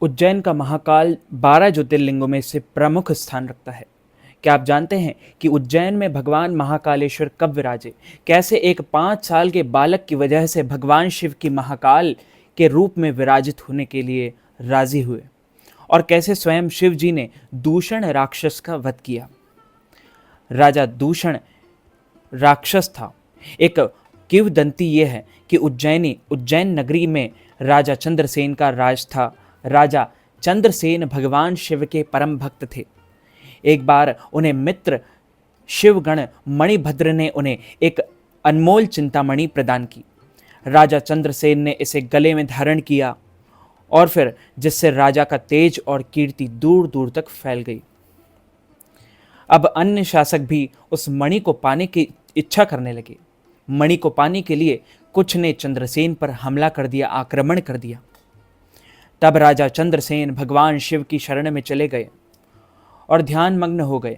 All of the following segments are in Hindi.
उज्जैन का महाकाल 12 ज्योतिर्लिंगों में से प्रमुख स्थान रखता है। क्या आप जानते हैं कि उज्जैन में भगवान महाकालेश्वर कब विराजे? कैसे एक 5 साल के बालक की वजह से भगवान शिव की महाकाल के रूप में विराजित होने के लिए राजी हुए और कैसे स्वयं शिव जी ने दूषण राक्षस का वध किया। राजा दूषण राक्षस था। एक किंवदंती यह है कि उज्जैन नगरी में राजा चंद्रसेन का राज था। राजा चंद्रसेन भगवान शिव के परम भक्त थे। एक बार उन्हें मित्र शिवगण मणिभद्र ने उन्हें एक अनमोल चिंतामणि प्रदान की। राजा चंद्रसेन ने इसे गले में धारण किया और फिर जिससे राजा का तेज और कीर्ति दूर दूर तक फैल गई। अब अन्य शासक भी उस मणि को पाने की इच्छा करने लगे। मणि को पाने के लिए कुछ ने चंद्रसेन पर हमला कर दिया, आक्रमण कर दिया। तब राजा चंद्रसेन भगवान शिव की शरण में चले गए और ध्यान मग्न हो गए।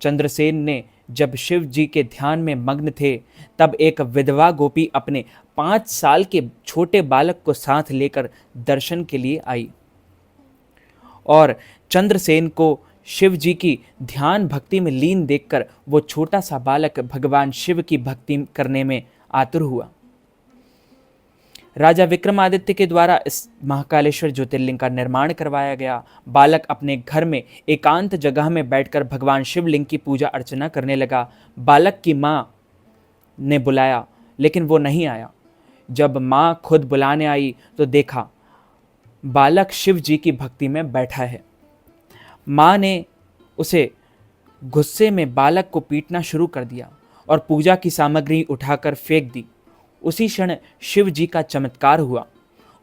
चंद्रसेन ने जब शिव जी के ध्यान में मग्न थे तब एक विधवा गोपी अपने 5 साल के छोटे बालक को साथ लेकर दर्शन के लिए आई और चंद्रसेन को शिव जी की ध्यान भक्ति में लीन देखकर वो छोटा सा बालक भगवान शिव की भक्ति करने में आतुर हुआ। राजा विक्रमादित्य के द्वारा इस महाकालेश्वर ज्योतिर्लिंग का निर्माण करवाया गया। बालक अपने घर में एकांत जगह में बैठकर भगवान शिवलिंग की पूजा अर्चना करने लगा। बालक की माँ ने बुलाया लेकिन वो नहीं आया। जब माँ खुद बुलाने आई तो देखा बालक शिव जी की भक्ति में बैठा है। माँ ने उसे गुस्से में बालक को पीटना शुरू कर दिया और पूजा की सामग्री उठाकर फेंक दी। उसी क्षण शिव जी का चमत्कार हुआ।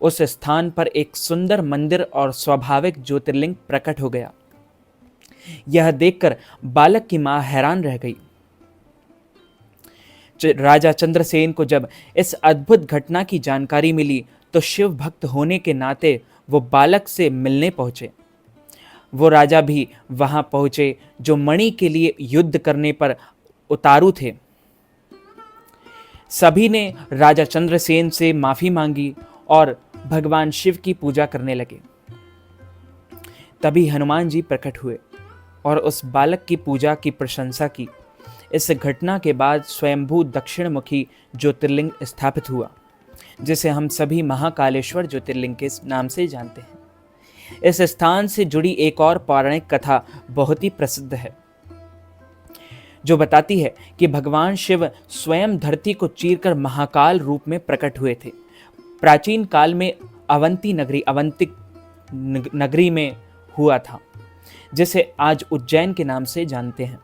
उस स्थान पर एक सुंदर मंदिर और स्वाभाविक ज्योतिर्लिंग प्रकट हो गया। यह देखकर बालक की मां हैरान रह गई। राजा चंद्रसेन को जब इस अद्भुत घटना की जानकारी मिली तो शिव भक्त होने के नाते वो बालक से मिलने पहुंचे। वो राजा भी वहां पहुंचे जो मणि के लिए युद्ध करने पर उतारू थे। सभी ने राजा चंद्रसेन से माफी मांगी और भगवान शिव की पूजा करने लगे। तभी हनुमान जी प्रकट हुए और उस बालक की पूजा की प्रशंसा की। इस घटना के बाद स्वयंभू दक्षिणमुखी ज्योतिर्लिंग स्थापित हुआ जिसे हम सभी महाकालेश्वर ज्योतिर्लिंग के नाम से जानते हैं। इस स्थान से जुड़ी एक और पौराणिक कथा बहुत ही प्रसिद्ध है जो बताती है कि भगवान शिव स्वयं धरती को चीरकर महाकाल रूप में प्रकट हुए थे। प्राचीन काल में अवंतिक नगरी में हुआ था जिसे आज उज्जैन के नाम से जानते हैं।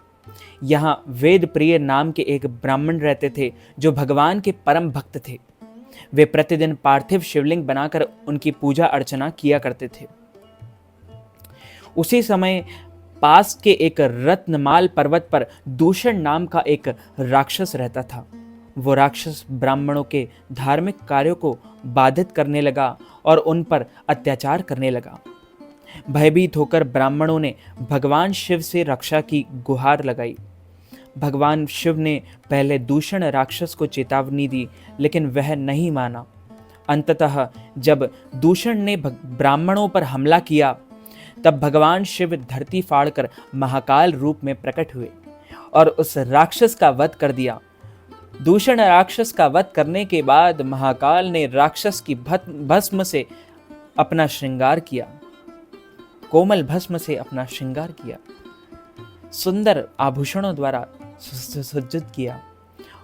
यहाँ वेद प्रिय नाम के एक ब्राह्मण रहते थे जो भगवान के परम भक्त थे। वे प्रतिदिन पार्थिव शिवलिंग बनाकर उनकी पूजा अर्चना किया करते थे। उसी समय पास के एक रत्नमाल पर्वत पर दूषण नाम का एक राक्षस रहता था। वो राक्षस ब्राह्मणों के धार्मिक कार्यों को बाधित करने लगा और उन पर अत्याचार करने लगा। भयभीत होकर ब्राह्मणों ने भगवान शिव से रक्षा की गुहार लगाई। भगवान शिव ने पहले दूषण राक्षस को चेतावनी दी लेकिन वह नहीं माना। अंततः जब दूषण ने ब्राह्मणों पर हमला किया तब भगवान शिव धरती फाड़कर महाकाल रूप में प्रकट हुए और उस राक्षस का वध कर दिया। दूषण राक्षस का वध करने के बाद महाकाल ने राक्षस की भस्म से अपना श्रृंगार किया, कोमल भस्म से अपना श्रृंगार किया, सुंदर आभूषणों द्वारा सुसज्जित किया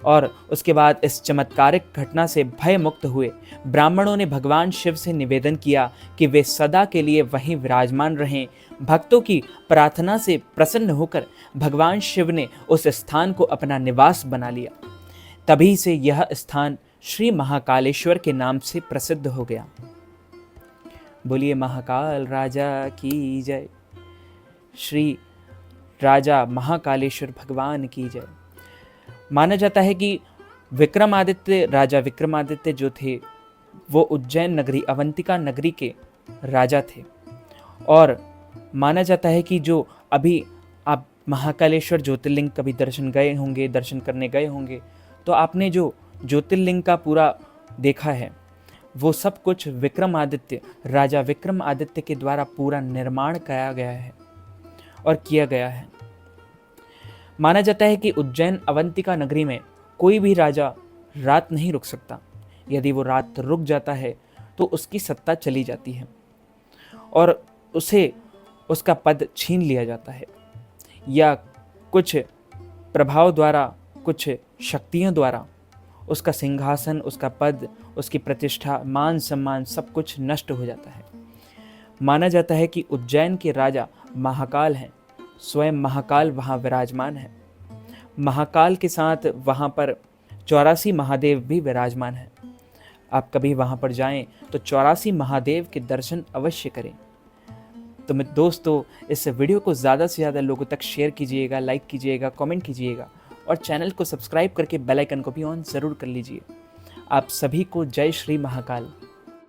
और उसके बाद इस चमत्कारिक घटना से भय मुक्त हुए। ब्राह्मणों ने भगवान शिव से निवेदन किया कि वे सदा के लिए वहीं विराजमान रहें। भक्तों की प्रार्थना से प्रसन्न होकर भगवान शिव ने उस स्थान को अपना निवास बना लिया। तभी से यह स्थान श्री महाकालेश्वर के नाम से प्रसिद्ध हो गया। बोलिए महाकाल राजा की जय। श्री राजा महाकालेश्वर भगवान की जय। माना जाता है कि राजा विक्रमादित्य जो थे वो उज्जैन नगरी अवंतिका नगरी के राजा थे और माना जाता है कि जो अभी आप महाकालेश्वर ज्योतिर्लिंग कभी दर्शन करने गए होंगे तो आपने जो ज्योतिर्लिंग का पूरा देखा है वो सब कुछ विक्रमादित्य, राजा विक्रमादित्य के द्वारा पूरा निर्माण किया गया है और किया गया है। माना जाता है कि उज्जैन अवंतिका नगरी में कोई भी राजा रात नहीं रुक सकता। यदि वो रात रुक जाता है तो उसकी सत्ता चली जाती है और उसे उसका पद छीन लिया जाता है, या कुछ प्रभाव द्वारा, कुछ शक्तियों द्वारा उसका सिंहासन, उसका पद, उसकी प्रतिष्ठा, मान सम्मान सब कुछ नष्ट हो जाता है। माना जाता है कि उज्जैन के राजा महाकाल हैं। स्वयं महाकाल वहाँ विराजमान है। महाकाल के साथ वहाँ पर 84 महादेव भी विराजमान हैं। आप कभी वहाँ पर जाएं तो 84 महादेव के दर्शन अवश्य करें। तो दोस्तों, इस वीडियो को ज़्यादा से ज़्यादा लोगों तक शेयर कीजिएगा, लाइक कीजिएगा, कमेंट कीजिएगा और चैनल को सब्सक्राइब करके बेल आइकन को भी ऑन ज़रूर कर लीजिए। आप सभी को जय श्री महाकाल।